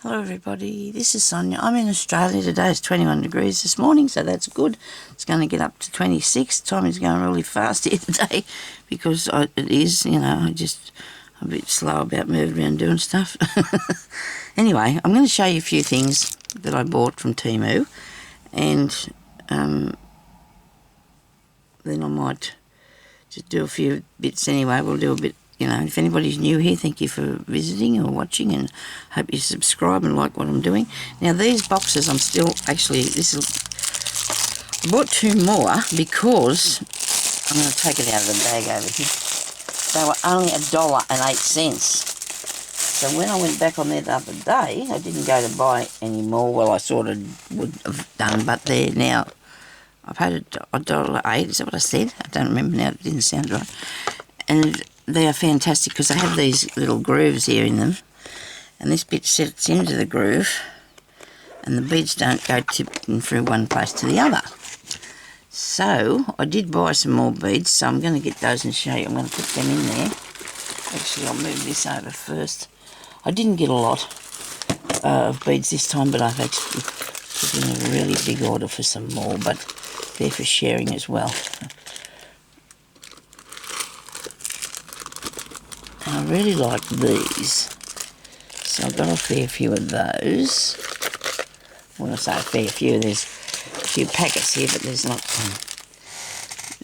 Hello everybody, this is Sonia. I'm in Australia today. It's 21 degrees this morning, so that's good. It's going to get up to 26. Time is going really fast here today because it is, I'm a bit slow about moving around doing stuff. Anyway, I'm going to show you a few things that I bought from Temu, and then I might just do a few bits anyway. We'll do a bit. If anybody's new here, thank you for visiting or watching, and hope you subscribe and like what I'm doing. Now these boxes, I bought two more because I'm going to take it out of the bag over here. They were only $1.08. So when I went back on there the other day, I didn't go to buy any more. Well, I sort of would have done, but they're now, I paid $1.08, is that what I said? I don't remember now, it didn't sound right. And they are fantastic because they have these little grooves here in them, and this bit sets into the groove and the beads don't go tipping through one place to the other. So I did buy some more beads, so I'm going to get those and show you. I'm going to put them in there. Actually, I'll move this over first. I didn't get a lot of beads this time, but I've actually put in a really big order for some more, but they're for sharing as well. I really like these, so I've got a fair few of those. When I say a fair few, there's a few packets here, but there's not.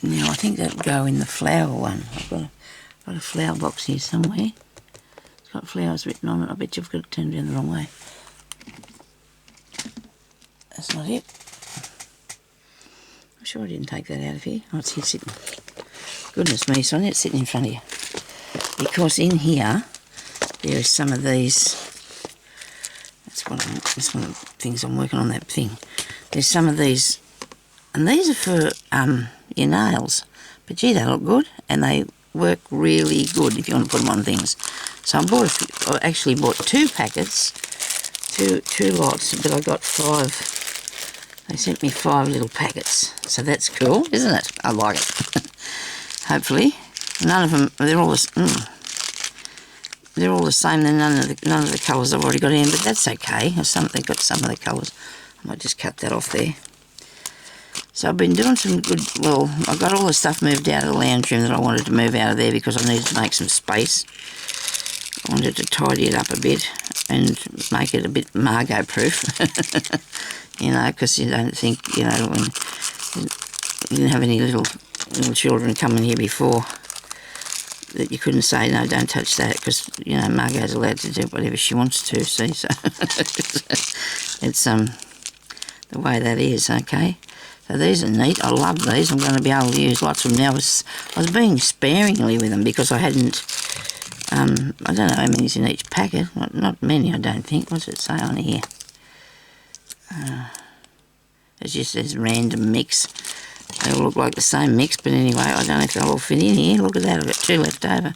Now I think that'll go in the flower one. I've got a flower box here somewhere. It's got flowers written on it. I bet you've got it turned around the wrong way. That's not it. I'm sure I didn't take that out of here. Oh, it's here sitting. Goodness me, Sonia, it's sitting in front of you. Because in here there is some of these. That's one of the things I'm working on, that thing. There's some of these, and these are for your nails. But gee, they look good, and they work really good if you want to put them on things. So I actually bought two packets, two lots, but I got 5. They sent me 5 little packets, so that's cool, isn't it? I like it. Hopefully. None of them, they're all the same. Then none of the colours I've already got in, but that's okay. They've got some of the colours. I might just cut that off there. So I've been doing some good. Well, I got all the stuff moved out of the lounge room that I wanted to move out of there because I needed to make some space. I wanted to tidy it up a bit and make it a bit Margot-proof. Because you don't think, when you didn't have any little children coming here before, that you couldn't say, no, don't touch that, because, Margot's allowed to do whatever she wants to, see, so it's the way that is, okay. So these are neat. I love these. I'm going to be able to use lots of them now. I was being sparingly with them because I hadn't, I don't know how many's in each packet, not many, I don't think. What's it say on here? It's just this random mix. They all look like the same mix, but anyway, I don't know if they'll all fit in here. Look at that, I've got 2 left over.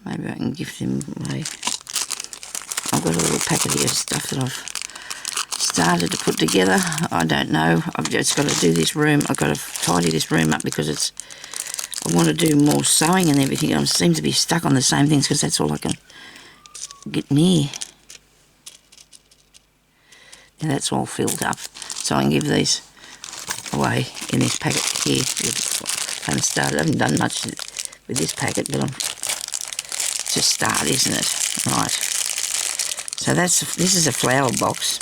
Maybe I can gift them away. I've got a little packet here of stuff that I've started to put together. I don't know, I've just got to do this room. I've got to tidy this room up because I want to do more sewing and everything. I seem to be stuck on the same things because that's all I can get near. And that's all filled up. So I can give these away in this packet here. I haven't started. I haven't done much with this packet, but it's a start, isn't it? Right. So this is a flower box,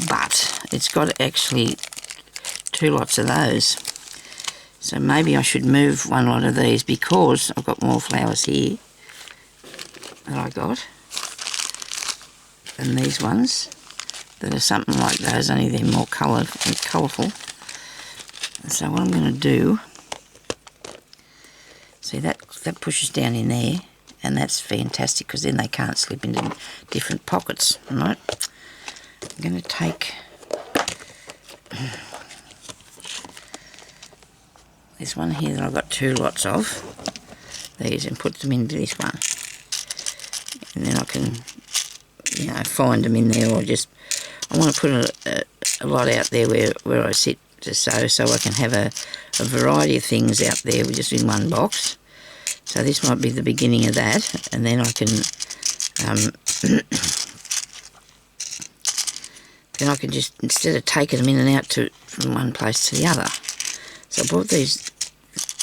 but it's got actually 2 lots of those. So maybe I should move 1 lot of these because I've got more flowers here that I got, and these ones that are something like those, only they're more colourful. So what I'm going to do, see that pushes down in there, and that's fantastic because then they can't slip into different pockets, right? I'm going to take this one here that I've got 2 lots of these and put them into this one, and then I can find them in there, or just I want to put a lot out there where I sit to sew, so I can have a variety of things out there just in one box. So this might be the beginning of that, and then I can then I can just, instead of taking them in and out from one place to the other. So I bought these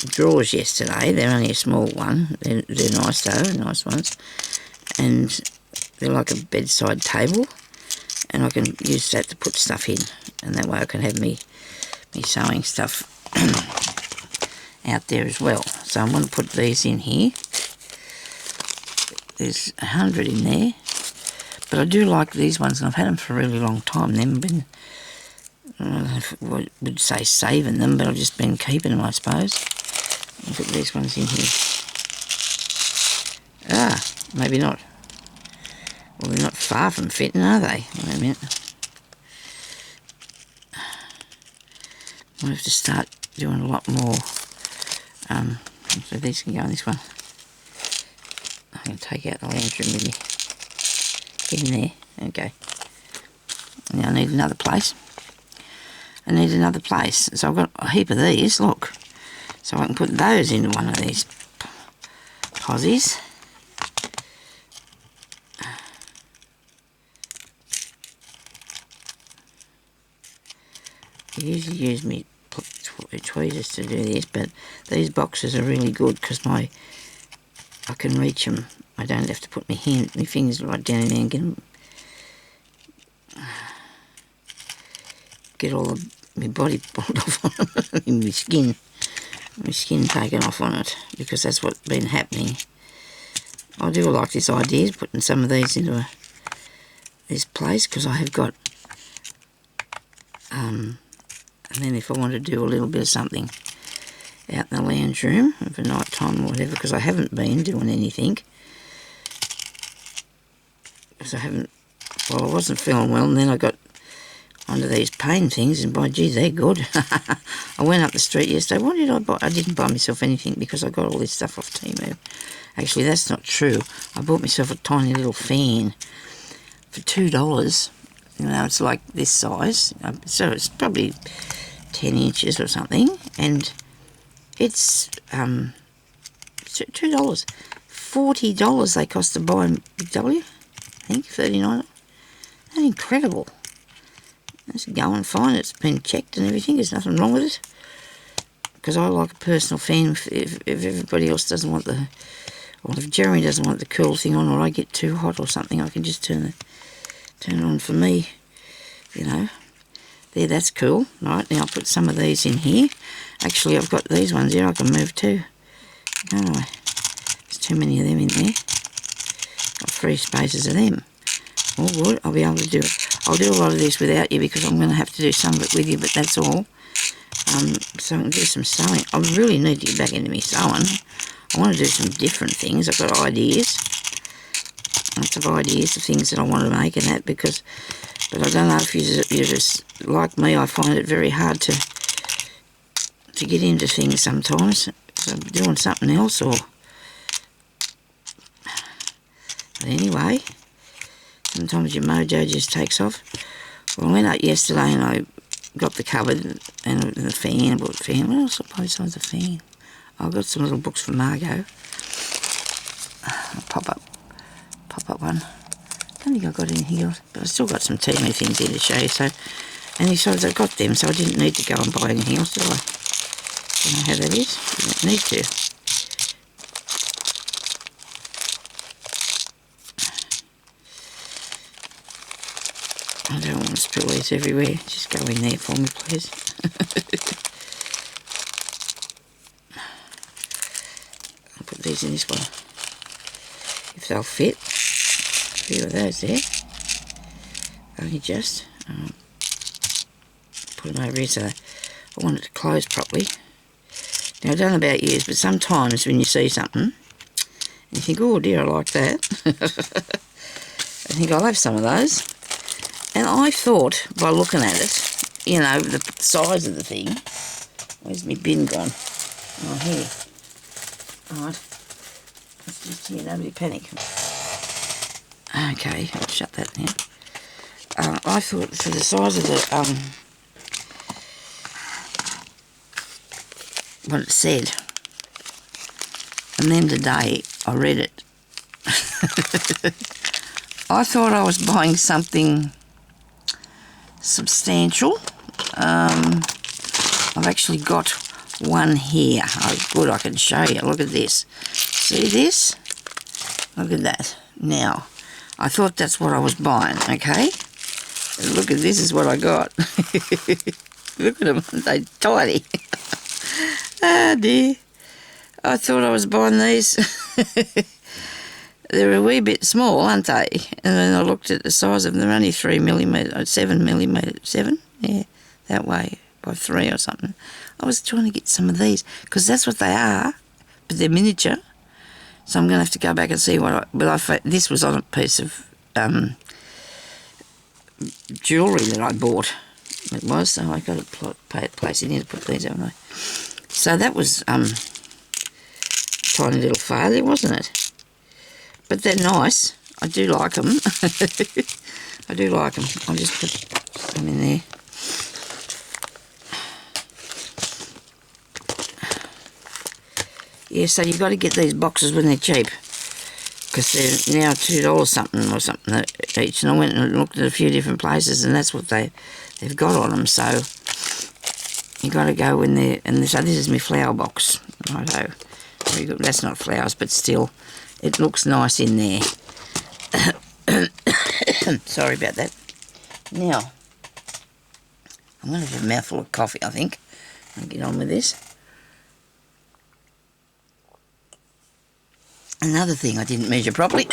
drawers yesterday. They're only a small one. They're nice though, nice ones. And they're like a bedside table. And I can use that to put stuff in. And that way I can have me sewing stuff out there as well. So I'm going to put these in here. There's 100 in there. But I do like these ones, and I've had them for a really long time. They've been, I don't know if I would say saving them, but I've just been keeping them, I suppose. I'll put these ones in here. Ah, maybe not. Well, they're not far from fitting, are they? Wait a minute. I'll have to start doing a lot more. So these can go in this one. I can take out the lounge room with me. Get in there. Okay. Now I need another place. So I've got a heap of these, look. So I can put those into one of these posies. I usually use me tweezers to do this, but these boxes are really good because I can reach them. I don't have to put my fingers right down in there and get all of my body pulled off on it, and my skin taken off on it, because that's what's been happening. I do like this idea of putting some of these into this place, because I have got and then if I want to do a little bit of something out in the lounge room for night time or whatever, because I haven't been doing anything, because I wasn't feeling well, and then I got onto these pain things, and by gee, they're good. I went up the street yesterday. What did I buy? I didn't buy myself anything because I got all this stuff off Temu. Actually, that's not true. I bought myself a tiny little fan for $2. You know, it's like this size, so it's probably 10 inches or something, and it's $2. $40 they cost to buy in Big W, I think, $39. That's incredible. It's going fine. It's been checked and everything. There's nothing wrong with it. Because I like a personal fan. If everybody else doesn't want or if Jeremy doesn't want the cool thing on, or I get too hot or something, I can just turn it on for me. You know. There, that's cool. Right, now I'll put some of these in here. Actually, I've got these ones here I can move too. Don't I? There's too many of them in there. Got 3 spaces of them. All good. I'll be able to do it. I'll do a lot of this without you because I'm going to have to do some of it with you, but that's all. So I can do some sewing. I really need to get back into me sewing. I want to do some different things. I've got ideas. Lots of ideas of things that I want to make and that, but I don't know if you're just like me. I find it very hard to get into things sometimes. So I'm doing something else, but anyway, sometimes your mojo just takes off. Well, I went up yesterday and I got the cupboard and the fan. I bought the fan. What else I bought besides the fan? I've got some little books from Margot. Pop up one. I don't think I got anything else, but I still got some Temu things here to show you. So, and besides, I got them, so I didn't need to go and buy anything else, did I? Don't know how that is. You don't need to. I don't want to spill these everywhere. Just go in there for me, please. I'll put these in this one, if they'll fit. A few of those there. Only just. Put them over here so I want it to close properly. Now, I don't know about you, but sometimes when you see something, and you think, oh dear, I like that. I think I'll have some of those. And I thought, by looking at it, you know, the size of the thing. Where's my bin gone? Oh, here. Alright. It's just here, nobody panic. Okay, I'll shut that now. I thought for the size of the, what it said, and then today I read it. I thought I was buying something substantial. I've actually got one here. Oh, good, I can show you. Look at this. See this? Look at that. Now, I thought that's what I was buying, okay? Look at this is what I got. Look at them, they're tiny. Ah, dear. I thought I was buying these. They're a wee bit small, aren't they? And then I looked at the size of them. They're only 3mm, 7mm, 7? Yeah, that way, by 3 or something. I was trying to get some of these, because that's what they are, but they're miniature. So I'm going to have to go back and see what this was on a piece of jewellery that I bought. It was, so I got to place in here to put these, haven't I? So that was tiny little failure, wasn't it? But they're nice. I do like them. I do like them. I'll just put them in there. Yeah, so you've got to get these boxes when they're cheap, because they're now $2 something or something each. And I went and looked at a few different places, and that's what they've got on them. So you've got to go when they're... And so this is my flower box. Righto. Very good. That's not flowers, but still, it looks nice in there. Sorry about that. Now, I'm going to have a mouthful of coffee, I think. I'll get on with this. Another thing I didn't measure properly.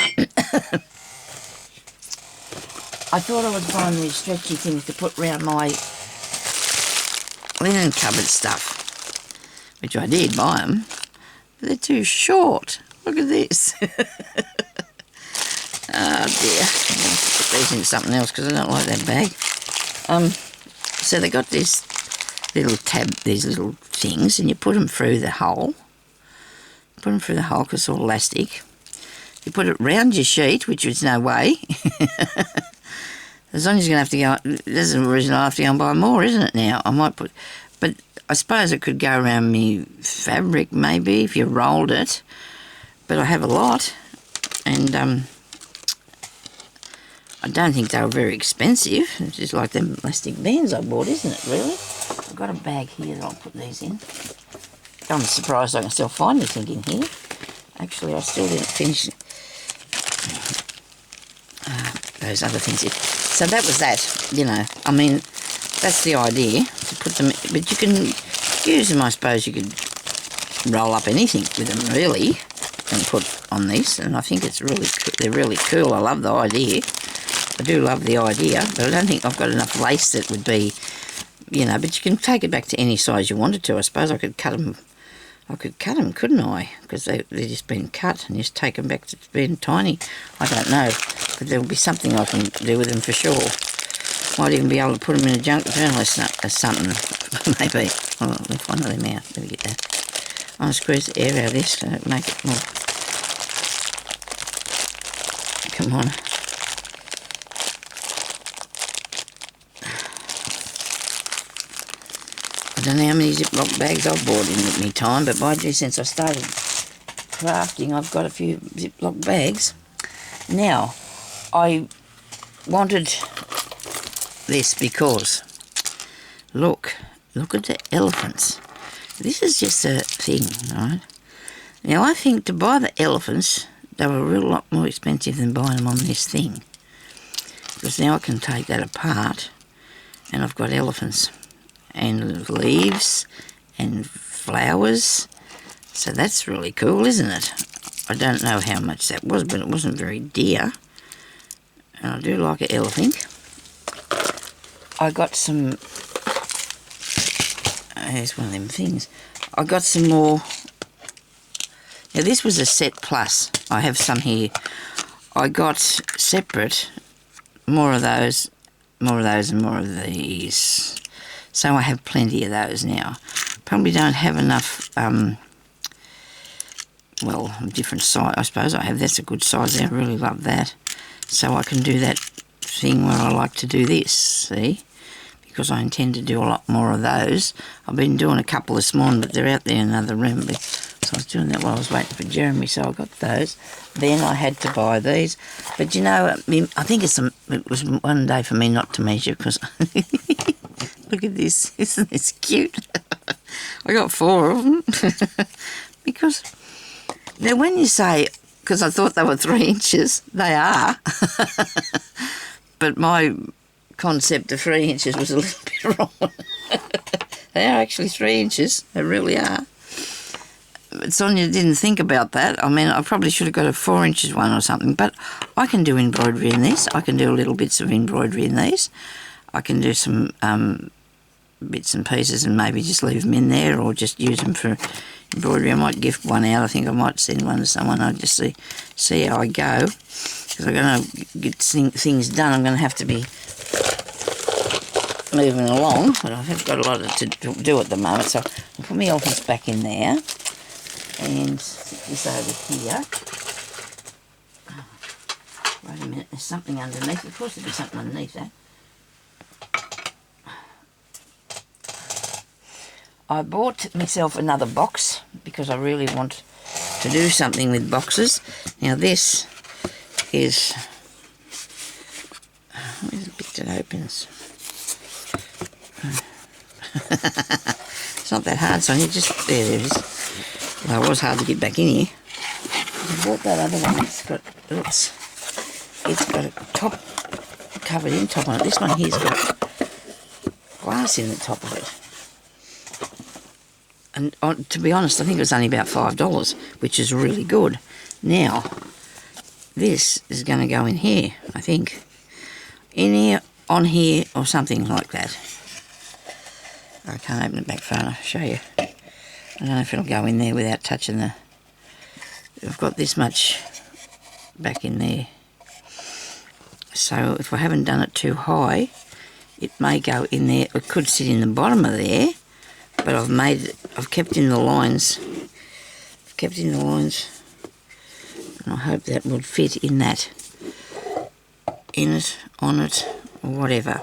I thought I was buying these stretchy things to put around my linen cupboard stuff, which I did buy them, but they're too short. Look at this. Oh dear. I'm going to put these in something else because I don't like that bag. So they got this little tab, these little things, and you put them through the hole. Put them through the hole because it's all elastic. You put it round your sheet, which is no way. As long as you're going to have to go... There's a reason I have to go and buy more, isn't it now? I might put... But I suppose it could go around me fabric, maybe, if you rolled it. But I have a lot. And I don't think they were very expensive. It's just like them elastic bands I bought, isn't it, really? I've got a bag here that I'll put these in. I'm surprised I can still find anything in here. Actually, I still didn't finish those other things here. So that was that, you know. I mean, that's the idea, to put them... But you can use them, I suppose. You could roll up anything with them, really, and put on this. And I think it's really... They're really cool. I love the idea. I do love the idea, but I don't think I've got enough lace that would be... You know, but you can take it back to any size you wanted to. I suppose I could cut them... I could cut them, couldn't I? Because they've just been cut and just take them back to being tiny. I don't know, but there'll be something I can do with them for sure. Might even be able to put them in a junk journal or something, maybe. Oh, we'll find them out. Let me get that. I'll squeeze the air out of this and make it more. Come on. I don't know how many Ziploc bags I've bought in at me time, but by gee, since I started crafting, I've got a few Ziploc bags. Now, I wanted this because, look at the elephants. This is just a thing, right? Now, I think to buy the elephants, they were a real lot more expensive than buying them on this thing. Because now I can take that apart, and I've got elephants. And leaves and flowers, so that's really cool, isn't it? I don't know how much that was, but it wasn't very dear, and I do like an elephant. I got some... Here's one of them things. I got some more... Now this was a set plus. I have some here. I got separate more of those, and more of these. So I have plenty of those now. Probably don't have enough, well, different size. I suppose I have. That's a good size there. I really love that. So I can do that thing where I like to do this, see? Because I intend to do a lot more of those. I've been doing a couple this morning, but they're out there in another room. So I was doing that while I was waiting for Jeremy, so I got those. Then I had to buy these. But you know, I think it was one day for me not to measure because look at this. Isn't this cute? I got 4 of them. Because now when you say, because I thought they were 3 inches, they are. But my concept of 3 inches was a little bit wrong. They are actually 3 inches. They really are. But Sonia didn't think about that. I mean, I probably should have got a 4 inches one or something. But I can do embroidery in this. I can do little bits of embroidery in these. I can do some bits and pieces and maybe just leave them in there or just use them for embroidery. I might gift one out. I think I might send one to someone. I'll just see how I go. Because I'm going to get things done. I'm going to have to be moving along, but I've got a lot to do at the moment. So I'll put my elephants back in there and stick this over here. Oh, wait a minute, there's something underneath. Of course there'll be something underneath that. I bought myself another box because I really want to do something with boxes. Now this is, where's the bit that opens? It's not that hard, Sonia, just, there it is. Well, it was hard to get back in here. I bought that other one, it's got a top, covered in top on it. This one here's got glass in the top of it. And to be honest, I think it was only about $5, which is really good. Now, this is going to go in here, I think. In here, on here, or something like that. I can't open it back far enough to show you. I don't know if it'll go in there without touching the... I've got this much back in there. So if I haven't done it too high, it may go in there. It could sit in the bottom of there, but I've kept in the lines. And I hope that would fit in that. In it, on it, or whatever.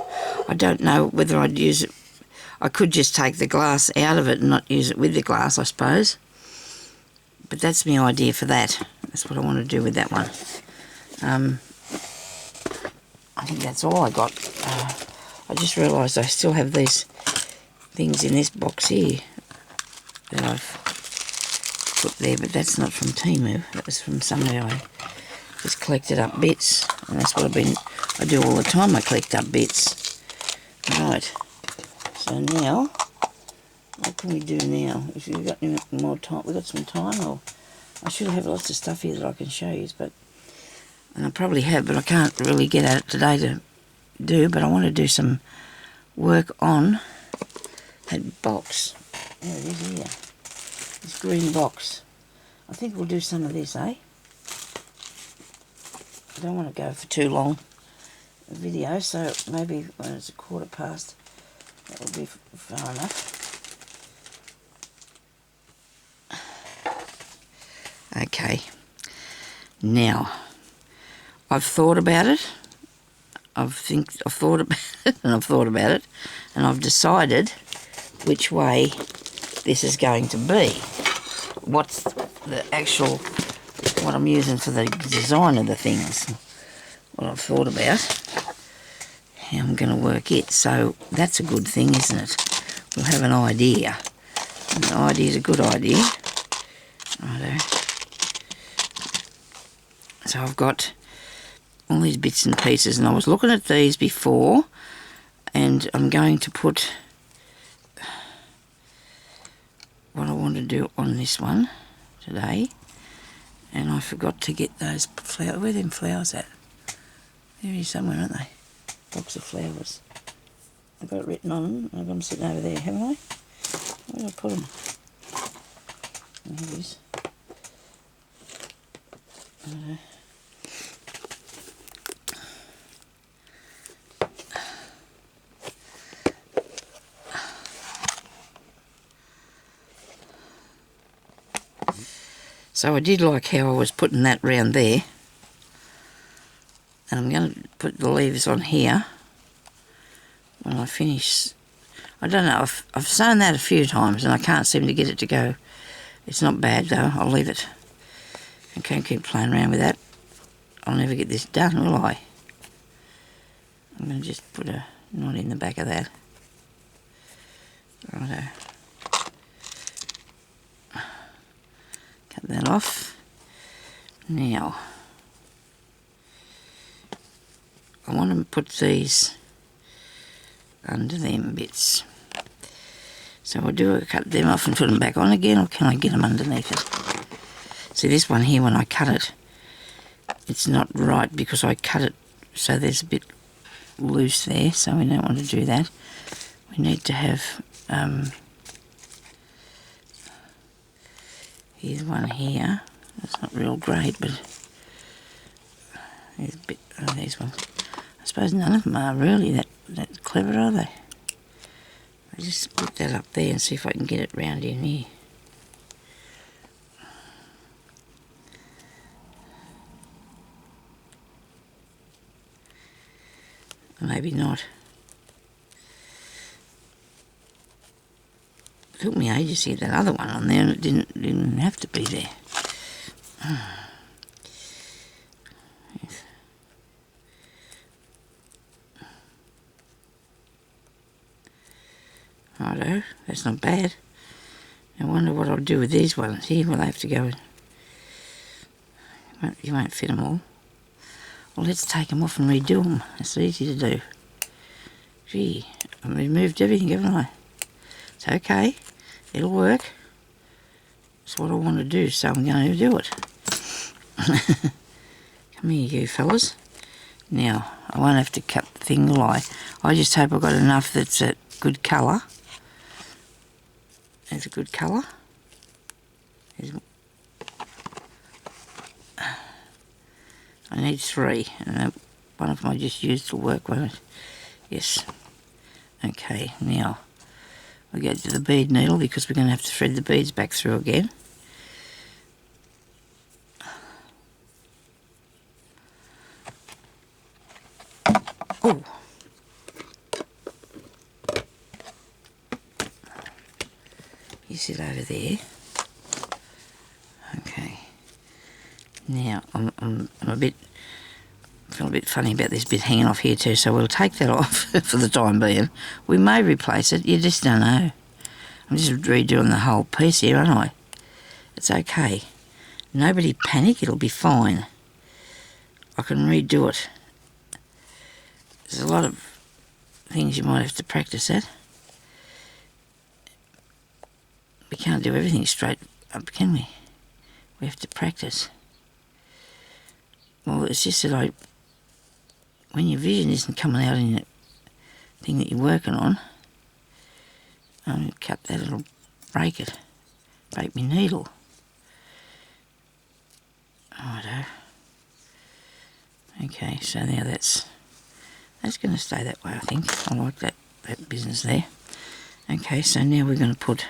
I don't know whether I'd use it. I could just take the glass out of it and not use it with the glass, I suppose. But that's my idea for that. That's what I want to do with that one. I think that's all I got. I just realised I still have these things in this box here that I've put there, but that's not from Temu. That was from somewhere I just collected up bits, and that's what I do all the time. I collect up bits. Right. So now, what can we do now? If you've got any more time, we've got some time, or I should have lots of stuff here that I can show you, and I probably have, but I can't really get at it today to do, but I want to do some work on that box. There it is here. This green box. I think we'll do some of this, eh? I don't want to go for too long a video, so maybe when it's 1:15, that will be far enough. Okay. Now, I've thought about it. I've thought about it, and I've thought about it, and I've decided which way this is going to be. What's the actual, what I'm using for the design of the things. What I've thought about, how I'm going to work it. So that's a good thing, isn't it? We'll have an idea. And the idea is a good idea. Righto. So I've got all these bits and pieces, and I was looking at these before, and I'm going to put what I want to do on this one today, and I forgot to get those flowers. Where are them flowers at? There is somewhere, aren't they? Box of flowers. I've got it written on them. I've got them sitting over there, haven't I? Where did I put them? There it is. So I did like how I was putting that round there. And I'm going to put the leaves on here when I finish. I don't know, I've sewn that a few times and I can't seem to get it to go It's not bad though, I'll leave it. I can't keep playing around with that. I'll never get this done, will I? I'm going to just put a knot in the back of that. Righto. Cut that off. Now, I want to put these under them bits. So I'll cut them off and put them back on again, or can I get them underneath it? See, this one here, when I cut it, it's not right because I cut it so there's a bit loose there, so we don't want to do that. We need to have, here's one here. That's not real great, but there's a bit, these ones. I suppose none of them are really that clever, are they? I'll just split that up there and see if I can get it round in here. Maybe not. It took me ages to get that other one on there, and it didn't have to be there. Yes. Righto, that's not bad. I wonder what I'll do with these ones here. Will I have to go and... You won't fit them all. Well, let's take them off and redo them. It's easy to do. Gee, I've removed everything, haven't I? It's okay. It'll work. It's what I want to do, so I'm going to do it. Come here, you fellas. Now, I won't have to cut the thing, will I? I just hope I've got enough that's a good colour. There's a good colour. I need 3, and one of them I just used to work, won't it? Yes. Okay, now we go to the bead needle because we're going to have to thread the beads back through again. Oh! You sit over there. Okay. Now, I'm feel a bit funny about this bit hanging off here too, so we'll take that off for the time being. We may replace it, you just don't know. I'm just redoing the whole piece here, aren't I? It's okay. Nobody panic, it'll be fine. I can redo it. There's a lot of things you might have to practice at. We can't do everything straight up, can we? We have to practice. Well, it's just that when your vision isn't coming out in the thing that you're working on, I'll cut that, it'll break it. Break my needle. Righto. Okay, so now that's going to stay that way, I think. I like that business there. Okay, so now we're going to put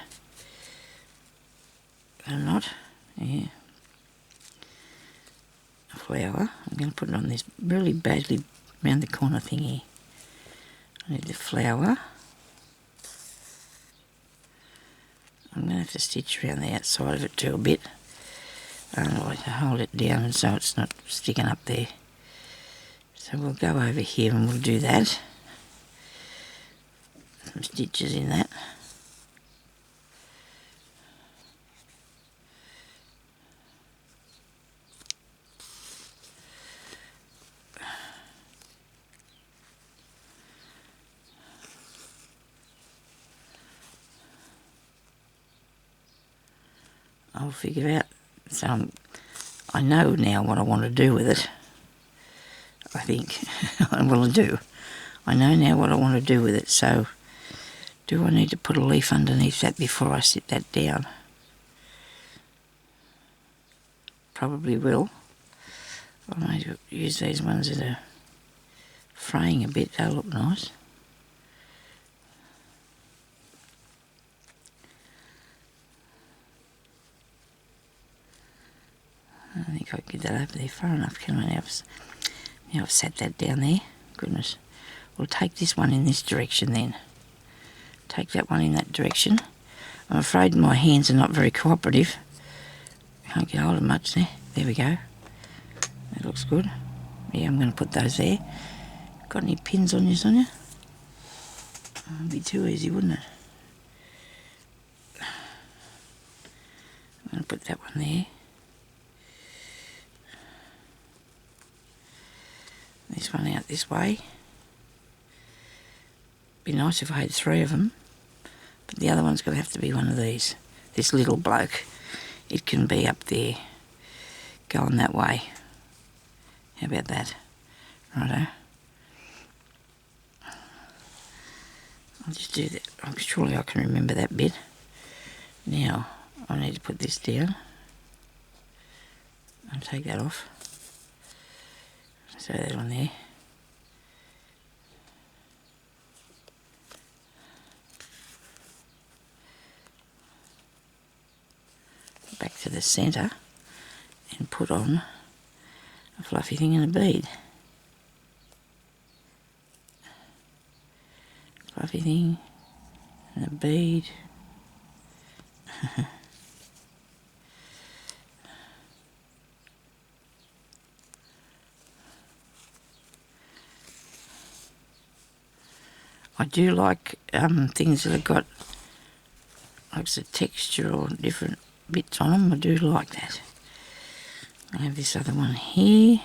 a knot, yeah, a flower. I'm going to put it on this really badly round the corner thingy. I need the flower. I'm going to have to stitch around the outside of it too a bit. Otherwise I hold it down so it's not sticking up there. So we'll go over here and we'll do that. Some stitches in that. I'll figure out. So I know now what I want to do with it. I think. Well, I do. I know now what I want to do with it. So do I need to put a leaf underneath that before I sit that down? Probably will. I might use these ones that are fraying a bit. They'll look nice. I think I can get that over there far enough, can I? Now I've sat that down there. Goodness. We'll take this one in this direction then. Take that one in that direction. I'm afraid my hands are not very cooperative. can't get hold of much there. There we go. That looks good. Yeah, I'm going to put those there. Got any pins on you, Sonia? It'd be too easy, wouldn't it? I'm going to put that one there. This one out this way. Be nice if I had 3 of them, but the other one's going to have to be one of these. This little bloke, it can be up there, going that way. How about that? Righto. I'll just do that. Surely I can remember that bit. Now, I need to put this down. I'll take that off. Throw that on there. Back to the centre and put on a fluffy thing and a bead. Fluffy thing and a bead. I do like things that have got like the texture or different bits on them. I do like that. I have this other one here.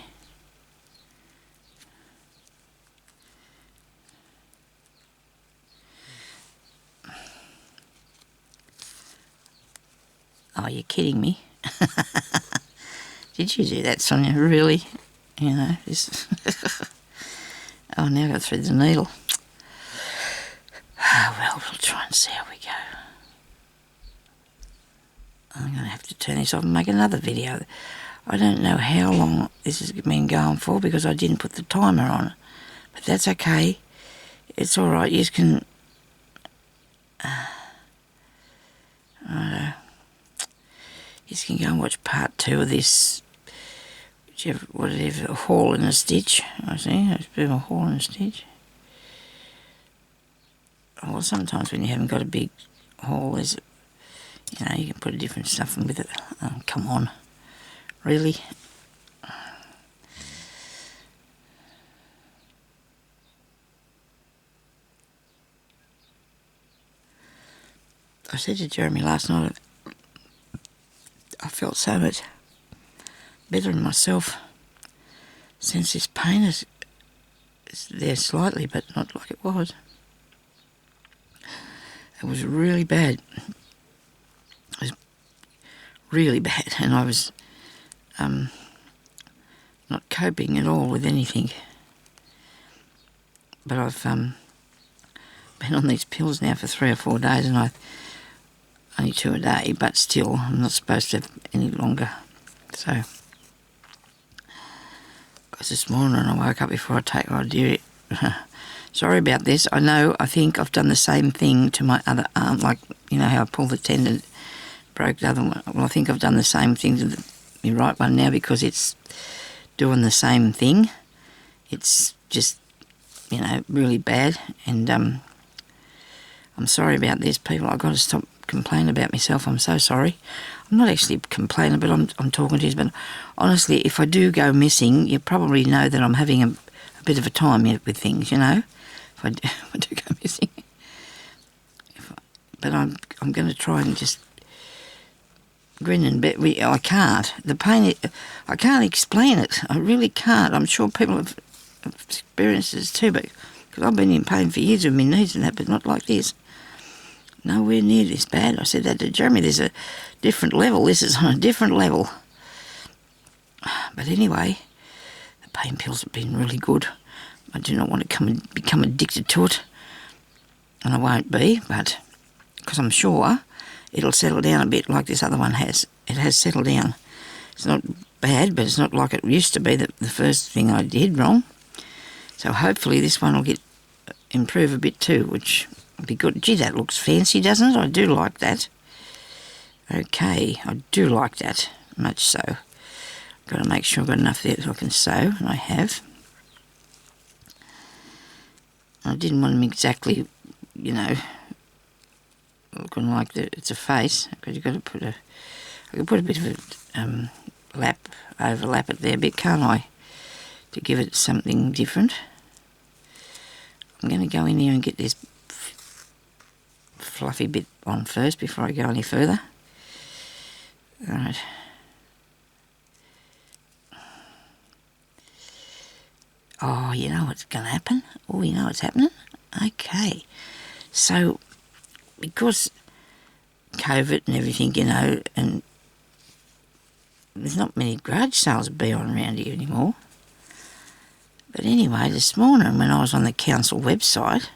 Oh, you're kidding me. Did you do that, Sonia? Really? You know, this... Oh, now I've got to thread the needle. Oh, well, we'll try and see how we go. I'm going to have to turn this off and make another video. I don't know how long this has been going for because I didn't put the timer on. But that's okay. It's alright. You can... You can go and watch part 2 of this. Whatever, a haul and a stitch. I see. It's a bit of a haul and a stitch. Well, sometimes when you haven't got a big haul, there's, you know, you can put different stuff in with it. Oh, come on. Really? I said to Jeremy last night, I felt so much better in myself since this pain is there slightly, but not like it was. It was really bad. It was really bad, and I was not coping at all with anything. But I've been on these pills now for 3 or 4 days, and I only 2 a day, but still, I'm not supposed to have any longer. So, because this morning I woke up before I take, oh dear, sorry about this. I think I've done the same thing to my other arm, like, you know how I pulled the tendon, broke the other one. Well, I think I've done the same thing to the right one now because it's doing the same thing. It's just, you know, really bad, and I'm sorry about this, people. I've got to stop complaining about myself. I'm so sorry. I'm not actually complaining, but I'm talking to you. But honestly, if I do go missing, you probably know that I'm having a bit of a time with things, you know. If I do go missing, but I'm going to try and just grin and bear. I can't. The pain. I can't explain it. I really can't. I'm sure people have experienced this too, but because I've been in pain for years with my knees and that, but not like this. Nowhere near this bad. I said that to Jeremy. There's a different level. This is on a different level. But anyway, the pain pills have been really good. I do not want to become addicted to it, and I won't be, but because I'm sure it'll settle down a bit like this other one has. It has settled down. It's not bad, but it's not like it used to be, the first thing I did wrong. So hopefully this one will improve a bit too, which would be good. Gee, that looks fancy, doesn't it? I do like that. Okay, I do like that, much so. Got to make sure I've got enough there so I can sew, and I have. I didn't want them exactly, you know, looking like it's a face, because you've got to put a I could put a bit of a overlap it there a bit, can't I? To give it something different. I'm going to go in here and get this fluffy bit on first before I go any further. Alright. Oh, you know what's going to happen? Oh, you know what's happening? Okay. So, because COVID and everything, you know, and there's not many garage sales to be on around here anymore. But anyway, this morning when I was on the council website,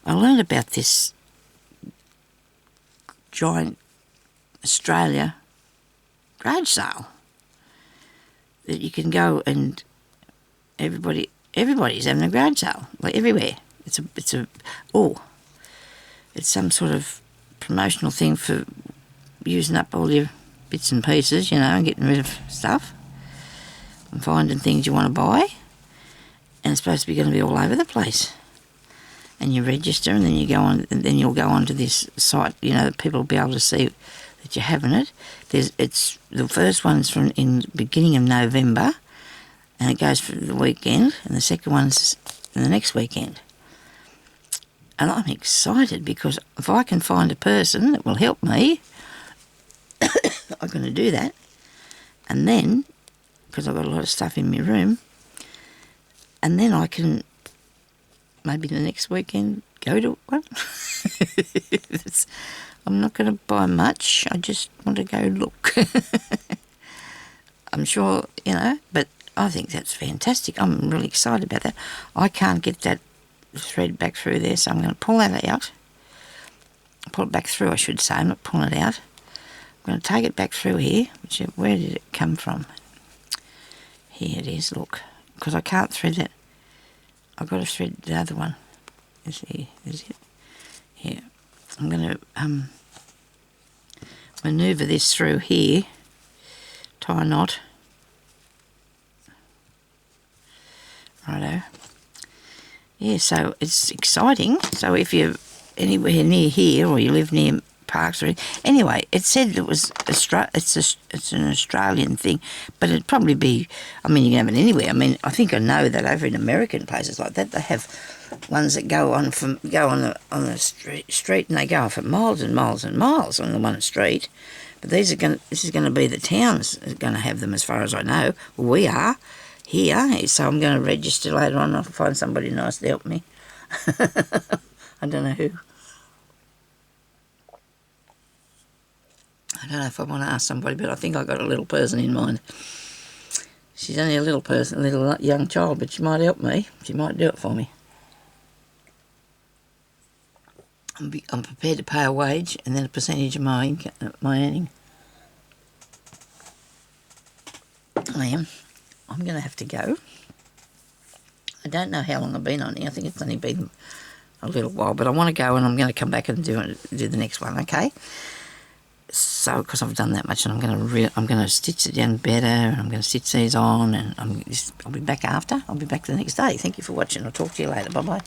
I learned about this giant Australia garage sale that you can go and everybody's having a garage sale, like everywhere. It's some sort of promotional thing for using up all your bits and pieces, you know, and getting rid of stuff and finding things you want to buy. And it's supposed to be going to be all over the place. And you register, and then you go on, and then you'll go onto this site. You know, that people will be able to see that you're having it. It's the first one's from in the beginning of November, and it goes for the weekend, and the second one's the next weekend. And I'm excited because if I can find a person that will help me, I'm going to do that. And then, because I've got a lot of stuff in my room, and then I can maybe the next weekend go to one. I'm not going to buy much. I just want to go look. I'm sure, you know, but I think that's fantastic. I'm really excited about that. I can't get that thread back through there, so I'm going to pull that out. Pull it back through, I should say. I'm not pulling it out. I'm going to take it back through here. Where did it come from? Here it is, look. Because I can't thread it. I've got to thread the other one. Is it? Here. I'm going to manoeuvre this through here. Tie a knot. Righto. Yeah, so it's exciting. So if you're anywhere near here or you live near parks or anyway, it said it was it's an Australian thing, but it'd probably be. I mean, you can have it anywhere. I mean, I think I know that over in American places like that, they have ones that go on the street, and they go on for miles and miles and miles on the one street. But this is going to be the towns that are going to have them, as far as I know. Well, we are here, so I'm going to register later on. I'll find somebody nice to help me. I don't know who. I don't know if I want to ask somebody, but I think I've got a little person in mind. She's only a little person, a little young child, but she might help me. She might do it for me. I'm prepared to pay a wage and then a percentage of my income, my earning. I am. I'm going to have to go. I don't know how long I've been on here. I think it's only been a little while, but I want to go, and I'm going to come back and do the next one, okay? So, because I've done that much, and I'm going to stitch it down better, and I'm going to stitch these on, and I'll be back after. I'll be back the next day. Thank you for watching. I'll talk to you later. Bye-bye.